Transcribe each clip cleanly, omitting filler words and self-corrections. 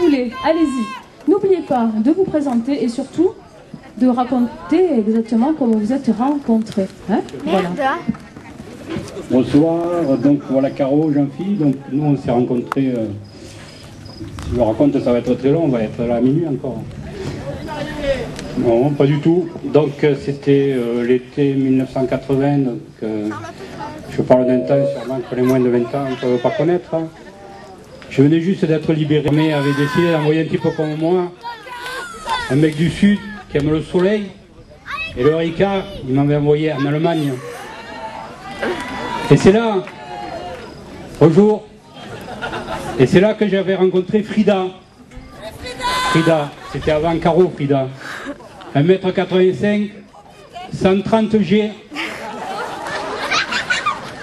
voulez, allez-y. N'oubliez pas de vous présenter et surtout de raconter exactement comment vous êtes rencontrés. Hein, voilà. Bonsoir, donc voilà Caro, Jean-Philippe, donc nous on s'est rencontrés, si je le raconte ça va être très long, on va être là à minuit encore. Non, pas du tout, donc c'était l'été 1980, donc je parle d'un temps sûrement que les moins de 20 ans ne peuvent pas connaître. Hein. Je venais juste d'être libéré, mais avait décidé d'envoyer un type comme moi, un mec du sud qui aime le soleil, et le Ricard, il m'avait envoyé en Allemagne. Et c'est là, bonjour, et c'est là que j'avais rencontré Frida. Frida, c'était avant Caro, Frida. 1m85, 130 G.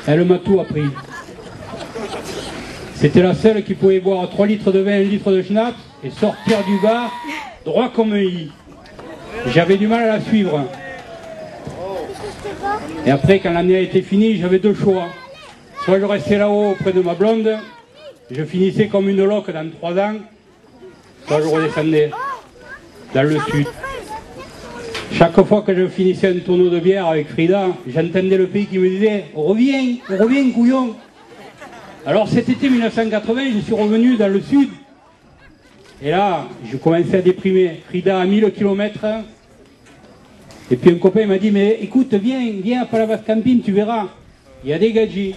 Elle m'a tout appris. C'était la seule qui pouvait boire 3 litres de vin, 1 litre de schnapps et sortir du bar droit comme un i. J'avais du mal à la suivre. Et après, quand l'année a été finie, j'avais deux choix. Soit je restais là-haut auprès de ma blonde, je finissais comme une loque dans 3 ans, soit je redescendais dans le sud. Chaque fois que je finissais un tonneau de bière avec Frida, j'entendais le pays qui me disait « Reviens, couillon !» Alors cet été 1980, je suis revenu dans le sud, et là, je commençais à déprimer. Frida à 1000 km, et puis un copain m'a dit « Mais écoute, viens à Palavas Camping, tu verras, il y a des gadgets. »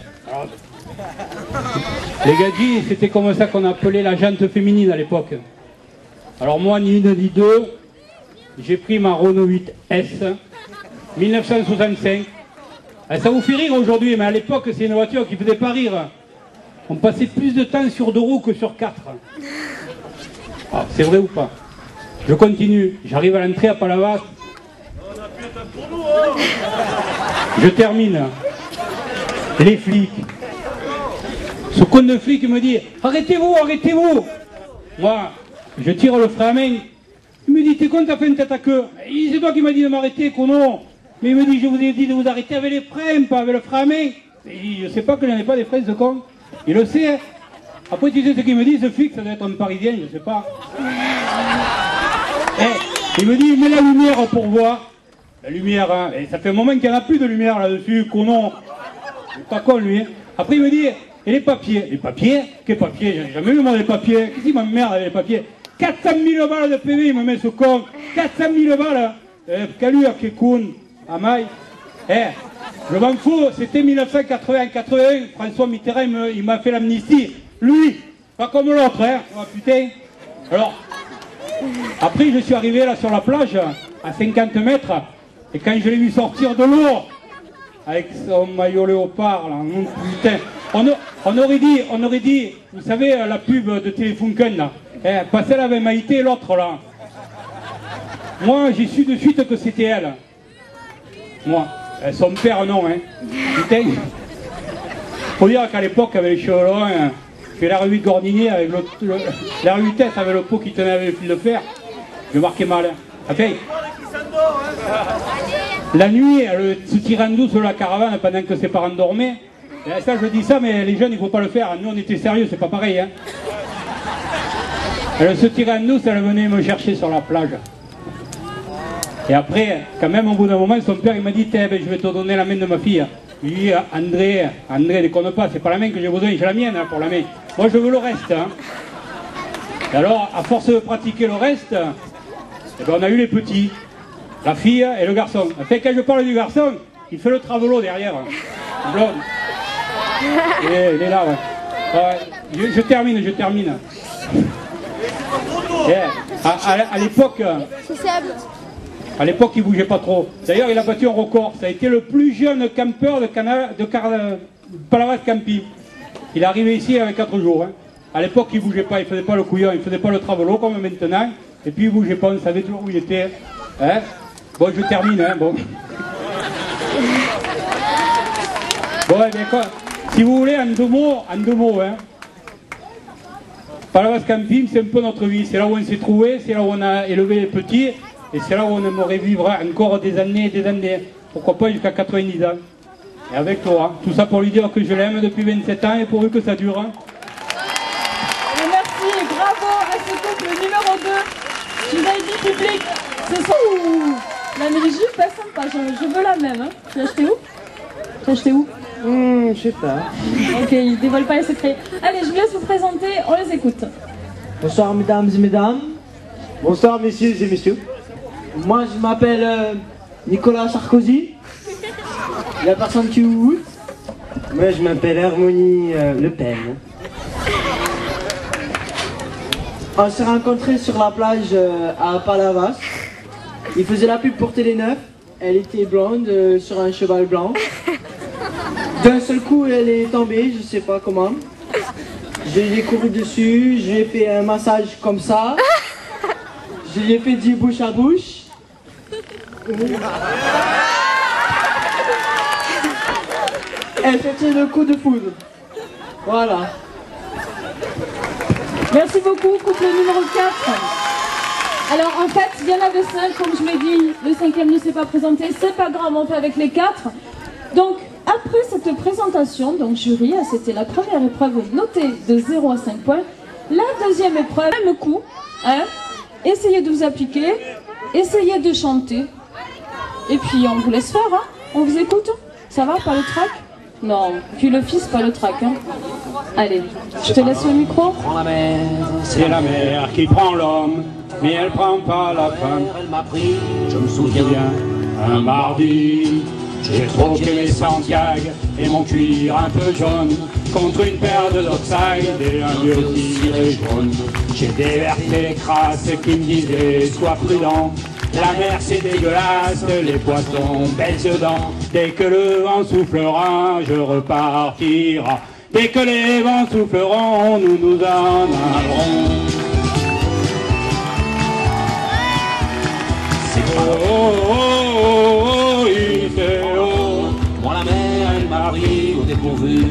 Les gadgets, c'était comme ça qu'on appelait la jante féminine à l'époque. Alors moi, ni une ni deux, j'ai pris ma Renault 8S, 1965. Ça vous fait rire aujourd'hui, mais à l'époque, c'est une voiture qui ne faisait pas rire. On passait plus de temps sur 2 roues que sur 4. Ah, c'est vrai ou pas? Je continue, j'arrive à l'entrée à Palavas. Je termine. Les flics. Ce con de flic me dit « Arrêtez-vous, arrêtez-vous !» Moi, je tire le frein à main. Il me dit « T'es con, t'as fait une tête à queue ?» C'est toi qui m'as dit de m'arrêter, conon. Mais il me dit « Je vous ai dit de vous arrêter avec les freins, pas avec le frein à main. » Je sais pas que j'en ai pas des freins, ce con. Il le sait. Après, tu sais ce qu'il me dit, ce flic, ça doit être un Parisien, je sais pas. Il me dit « Mets la lumière pour voir. » La lumière, hein. Et ça fait un moment qu'il n'y en a plus de lumière là-dessus, conon. C'est pas con, lui. Hein. Après, il me dit « Et les papiers ?» Les papiers? Quels papiers? J'ai jamais vu, moi, les papiers. Qu'est-ce qu'il m'emmerde avec les papiers? 400 000 balles de PV, il me met ce con. 400 000 balles. Calure, qui con. Amaille. Je m'en fous, c'était 1980-81. François Mitterrand, il m'a fait l'amnistie. Lui, pas comme l'autre, hein. Oh, putain. Alors, après, je suis arrivé là sur la plage, à 50 mètres. Et quand je l'ai vu sortir de l'eau, avec son maillot léopard, là, putain, on aurait dit, vous savez, la pub de Téléfunken, là, passer là avec Maïté et l'autre, là. Moi, j'ai su de suite que c'était elle. Moi. Son père, non, hein. Putain. Faut dire qu'à l'époque, avec les cheveux longs, je fais la revue de Gordinier avec la revue tête avec le pot qui tenait avec le fil de fer. Je marquais mal. Hein. Enfin, la nuit, elle se tirait en douce sur la caravane pendant que ses parents dormaient. Et ça, je dis ça, mais les jeunes, il ne faut pas le faire. Nous, on était sérieux, c'est pas pareil. Hein. Elle se tirait en douce, elle venait me chercher sur la plage. Et après, quand même, au bout d'un moment, son père, il m'a dit « Je vais te donner la main de ma fille. » Il dit « André, déconne pas, c'est pas la main que j'ai besoin, j'ai la mienne hein, pour la main. Moi, je veux le reste. Hein. » Et alors, à force de pratiquer le reste, eh ben, on a eu les petits, la fille et le garçon. Enfin, quand je parle du garçon, il fait le travelo derrière. Blonde. Il est là, ouais. Je termine. À l'époque... À l'époque, il ne bougeait pas trop. D'ailleurs, il a battu un record. Ça a été le plus jeune campeur de Palavas Camping. Il est arrivé ici avec 4 jours. Hein. À l'époque, il ne bougeait pas, il ne faisait pas le couillon, il ne faisait pas le travelo comme maintenant. Et puis, il ne bougeait pas, on savait toujours où il était. Hein. Bon, je termine. Hein, bon, eh bien, quoi. Si vous voulez, en deux mots, hein. Palavas Camping, c'est un peu notre vie. C'est là où on s'est trouvé, c'est là où on a élevé les petits. Et c'est là où on aimerait vivre encore des années et des années. Pourquoi pas jusqu'à 90 ans. Et avec toi. Tout ça pour lui dire que je l'aime depuis 27 ans et pourvu que ça dure. Merci, bravo. le couple numéro 2. Je vous avais dit public, ce sont... La mini-jupe pas sympa, je veux la même. Hein. Tu l'as acheté où? Tu l'as acheté où? Je sais pas. Ok, ils dévoilent pas les secrets. Allez, je vous laisse vous présenter, on les écoute. Bonsoir mesdames et mesdames. Bonsoir messieurs et messieurs. Moi je m'appelle Nicolas Sarkozy. La personne qui vous... Moi je m'appelle Harmonie Le Pen. On s'est rencontrés sur la plage à Palavas. Il faisait la pub pour Télé 9. Elle était blonde sur un cheval blanc. D'un seul coup, elle est tombée, je sais pas comment. Je lui ai couru dessus, je lui ai fait un massage comme ça. Je lui ai fait du bouche à bouche. Elle fait le coup de foudre. Voilà. Merci beaucoup, couple numéro 4. Alors en fait, il y en avait 5, comme je l'ai dit, le 5e ne s'est pas présenté, c'est pas grave, on fait avec les 4. Donc, après cette présentation, donc jury, c'était la première épreuve notée de 0 à 5 points. La deuxième épreuve, même coup, hein, essayez de vous appliquer, essayez de chanter. Et puis on vous laisse faire, hein. On vous écoute. Ça va, pas le trac? Non, puis le fils, pas le trac. Hein. Allez, je te laisse le micro. C'est la mer qui prend l'homme, mais elle prend pas la femme. Elle m'a pris, je me souviens, Un mardi, j'ai trop aimé Santiago et mon cuir un peu jaune contre une paire de Dockside et un vieux tiret jaune. J'ai déversé les crasses qui me disaient sois prudent. La mer c'est dégueulasse, les poissons baissent dedans. Dès que le vent soufflera, je repartira. Dès que les vents souffleront, nous nous en allerons. c'est pas Oh, oh, oh, oh, il fait haut. moi la mer, elle m'a pris au dépourvu.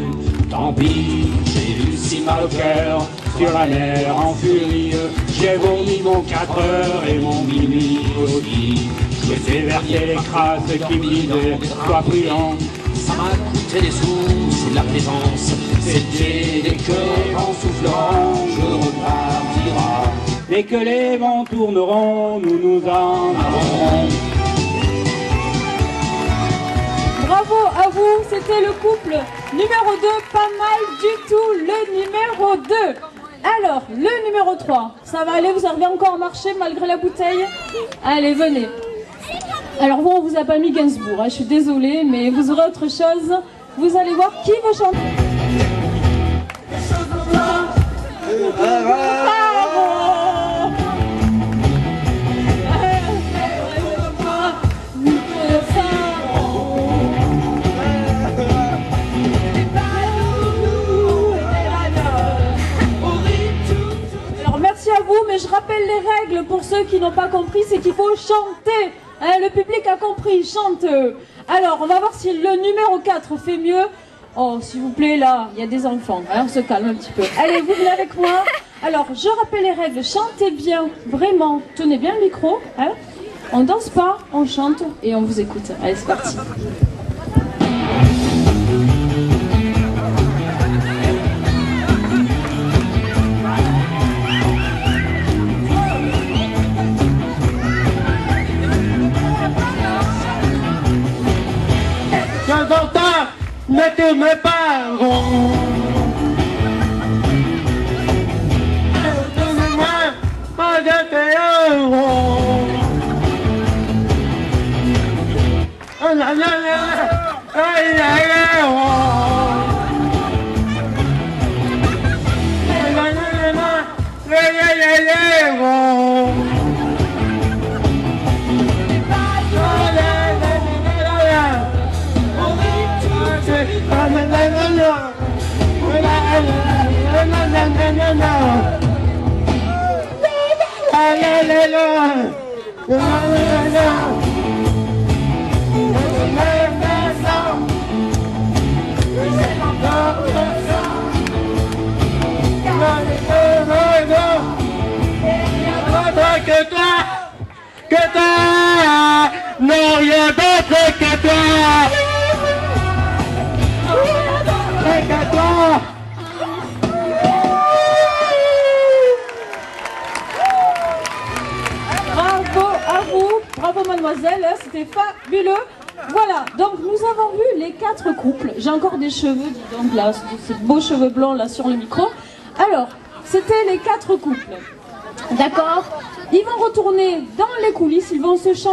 Tant pis, j'ai eu si mal au cœur sur la mer en furie. J'ai vomi mon 4 heures et mon minuit aussi. J'ai fait verser les crasses qui me disaient sois prudent. Ça m'a coûté des sous, c'est de la plaisance. C'était dès que les vents souffleront, je repartira. Dès que les vents tourneront, nous nous en allerons. Bravo à vous, c'était le couple numéro 2, pas mal du tout, le numéro 2. Alors, le numéro 3, ça va aller, vous arrivez encore à marcher malgré la bouteille? Allez, venez. Alors vous, on vous a pas mis Gainsbourg, hein, je suis désolée, mais vous aurez autre chose. Vous allez voir qui va chanter. Alors merci à vous, mais je rappelle les règles pour ceux qui n'ont pas compris, c'est qu'il faut chanter. Hein, le public a compris, chante. Alors, on va voir si le numéro 4 fait mieux. Oh, s'il vous plaît, là, il y a des enfants. Hein, on se calme un petit peu. Allez, vous venez avec moi. Alors, je rappelle les règles. Chantez bien, vraiment. Tenez bien le micro. Hein. On danse pas, on chante et on vous écoute. Allez, c'est parti. Ne tourne pas rond. Tourne-moi, pas de faire rond. Oh là là là, aïe aïe aïe rond. La la la la, rond. Que toi, non, rien d'autre que toi. Que toi. bravo mademoiselle, hein, c'était fabuleux. Voilà, donc nous avons vu les 4 couples. J'ai encore des cheveux, dis donc, là, ces beaux cheveux blancs là sur le micro. Alors, c'était les 4 couples. D'accord? Ils vont retourner dans les coulisses, ils vont se changer.